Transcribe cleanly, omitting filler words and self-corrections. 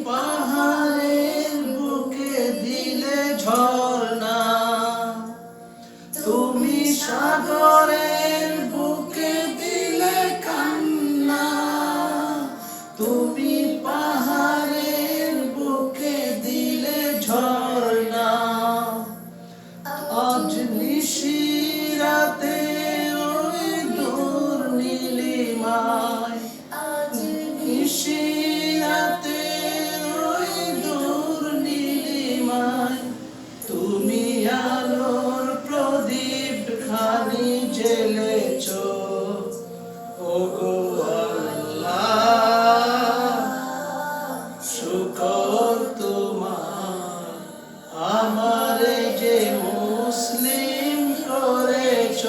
পাহাড়ের বুকে দিলে ঝর্ণা, তুমি সাগরের বুকে দিলে কান্না, তুমি পাহাড়ের বুকে দিলে ঝর্ণা। আজ নিশিরাতে ওই দূর নীলিমায়, নিশিরাতে ওই দূর নীলিমায়, তুমি আলোর প্রদীপ খানি জ্বেলেছ। ওগো আল্লাহ, শুকর তোমার, আমারে যে মুসলিম করেছ।